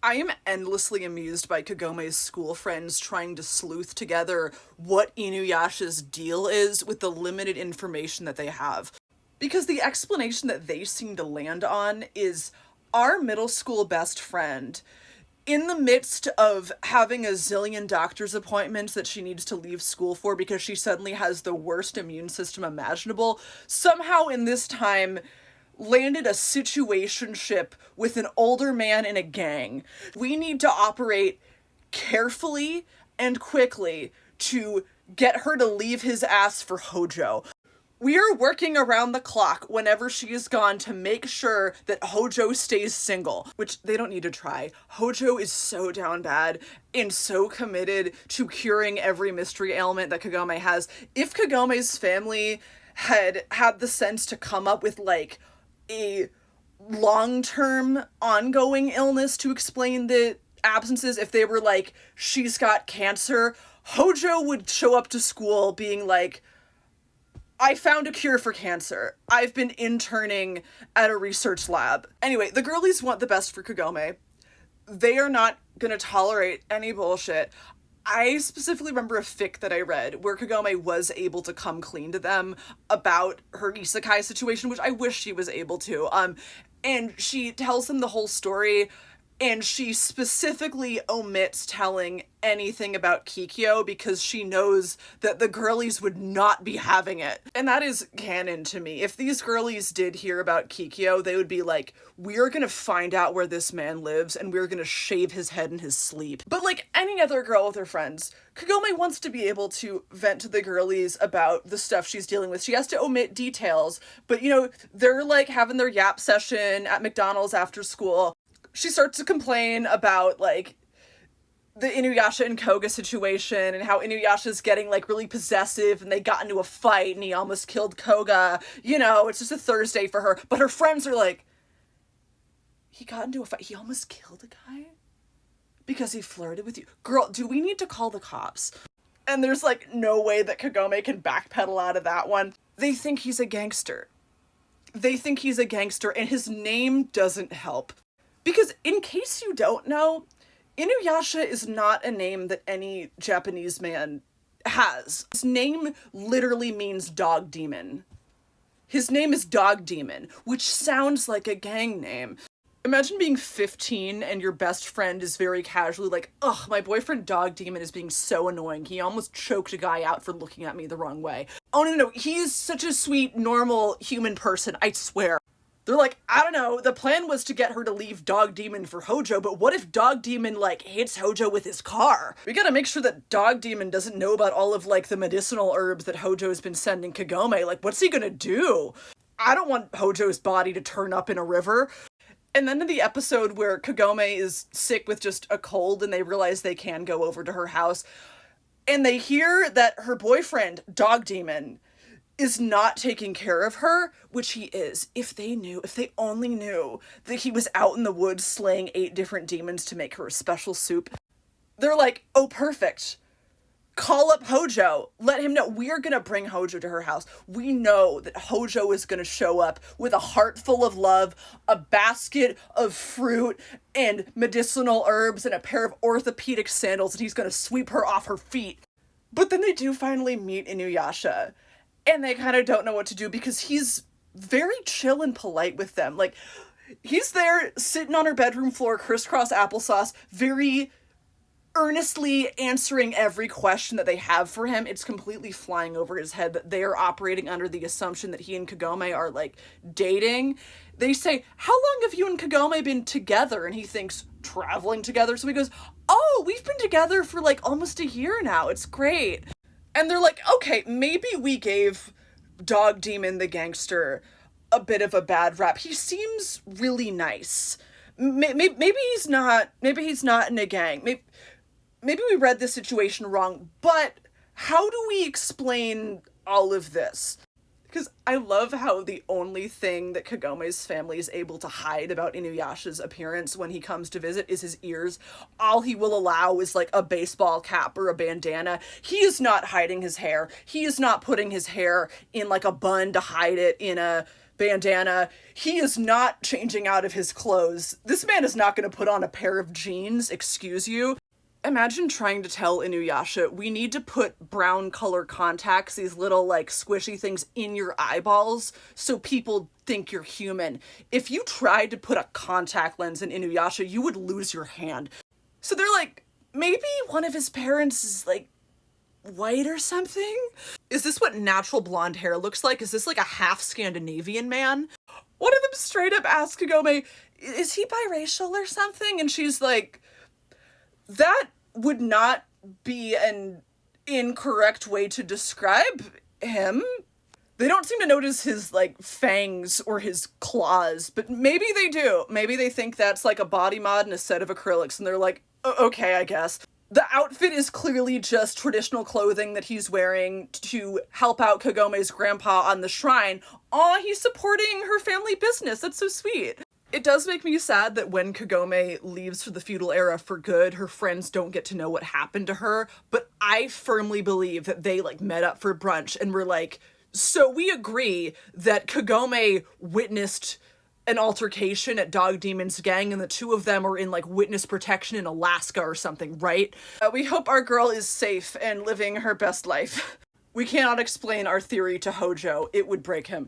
I am endlessly amused by Kagome's school friends trying to sleuth together what Inuyasha's deal is with the limited information that they have. Because the explanation that they seem to land on is our middle school best friend, in the midst of having a zillion doctor's appointments that she needs to leave school for because she suddenly has the worst immune system imaginable, somehow in this time landed a situationship with an older man in a gang. We need to operate carefully and quickly to get her to leave his ass for Hojo. We are working around the clock whenever she is gone to make sure that Hojo stays single, which they don't need to try. Hojo is so down bad and so committed to curing every mystery ailment that Kagome has. If Kagome's family had had the sense to come up with, like, a long-term ongoing illness to explain the absences, if they were like, she's got cancer, Hojo would show up to school being like, I found a cure for cancer. I've been interning at a research lab. Anyway, the girlies want the best for Kagome. They are not gonna tolerate any bullshit. I specifically remember a fic that I read where Kagome was able to come clean to them about her isekai situation, which I wish she was able to. And she tells them the whole story, and she specifically omits telling anything about Kikyo because she knows that the girlies would not be having it. And that is canon to me. If these girlies did hear about Kikyo, they would be like, we're gonna find out where this man lives and we're gonna shave his head in his sleep. But like any other girl with her friends, Kagome wants to be able to vent to the girlies about the stuff she's dealing with. She has to omit details, but you know, they're like having their yap session at McDonald's after school. She starts to complain about, like, the Inuyasha and Koga situation and how Inuyasha's getting, like, really possessive and they got into a fight and he almost killed Koga. You know, it's just a Thursday for her. But her friends are like, he got into a fight. He almost killed a guy? Because he flirted with you. Girl, do we need to call the cops? And there's, like, no way that Kagome can backpedal out of that one. They think he's a gangster. They think he's a gangster and his name doesn't help. Because, in case you don't know, Inuyasha is not a name that any Japanese man has. His name literally means dog demon. His name is Dog Demon, which sounds like a gang name. Imagine being 15 and your best friend is very casually like, ugh, my boyfriend Dog Demon is being so annoying. He almost choked a guy out for looking at me the wrong way. Oh no, he's such a sweet, normal human person, I swear. They're like, I don't know, the plan was to get her to leave Dog Demon for Hojo, but what if Dog Demon, like, hits Hojo with his car? We gotta make sure that Dog Demon doesn't know about all of, like, the medicinal herbs that Hojo's been sending Kagome. Like, what's he gonna do? I don't want Hojo's body to turn up in a river. And then in the episode where Kagome is sick with just a cold and they realize they can go over to her house, and they hear that her boyfriend, Dog Demon, is not taking care of her, which he is. If they only knew that he was out in the woods slaying 8 different demons to make her a special soup, they're like, oh, perfect. Call up Hojo. Let him know. We're gonna bring Hojo to her house. We know that Hojo is gonna show up with a heart full of love, a basket of fruit and medicinal herbs, and a pair of orthopedic sandals, and he's gonna sweep her off her feet. But then they do finally meet Inuyasha. And they kind of don't know what to do because he's very chill and polite with them. Like, he's there sitting on her bedroom floor, crisscross applesauce, very earnestly answering every question that they have for him. It's completely flying over his head that they are operating under the assumption that he and Kagome are, like, dating. They say, how long have you and Kagome been together? And he thinks, traveling together. So he goes, oh, we've been together for, like, almost a year now. It's great. And they're like, okay, maybe we gave Dog Demon the gangster a bit of a bad rap. He seems really nice. Maybe he's not in a gang. Maybe we read this situation wrong, but how do we explain all of this? Because I love how the only thing that Kagome's family is able to hide about Inuyasha's appearance when he comes to visit is his ears. All he will allow is like a baseball cap or a bandana. He is not hiding his hair. He is not putting his hair in like a bun to hide it in a bandana. He is not changing out of his clothes. This man is not going to put on a pair of jeans, excuse you. Imagine trying to tell Inuyasha, we need to put brown color contacts, these little like squishy things in your eyeballs so people think you're human. If you tried to put a contact lens in Inuyasha, you would lose your hand. So they're like, maybe one of his parents is like white or something? Is this what natural blonde hair looks like? Is this like a half Scandinavian man? One of them straight up asks Kagome, is he biracial or something? And she's like, that would not be an incorrect way to describe him. They don't seem to notice his, like, fangs or his claws, but maybe they do. Maybe they think that's, like, a body mod and a set of acrylics, and they're like, okay, I guess. The outfit is clearly just traditional clothing that he's wearing to help out Kagome's grandpa on the shrine. Aw, he's supporting her family business. That's so sweet. It does make me sad that when Kagome leaves for the feudal era for good, her friends don't get to know what happened to her, but I firmly believe that they, like, met up for brunch and were like, so we agree that Kagome witnessed an altercation at Dog Demon's gang and the two of them are in, like, witness protection in Alaska or something, right? We hope our girl is safe and living her best life. We cannot explain our theory to Hojo. It would break him.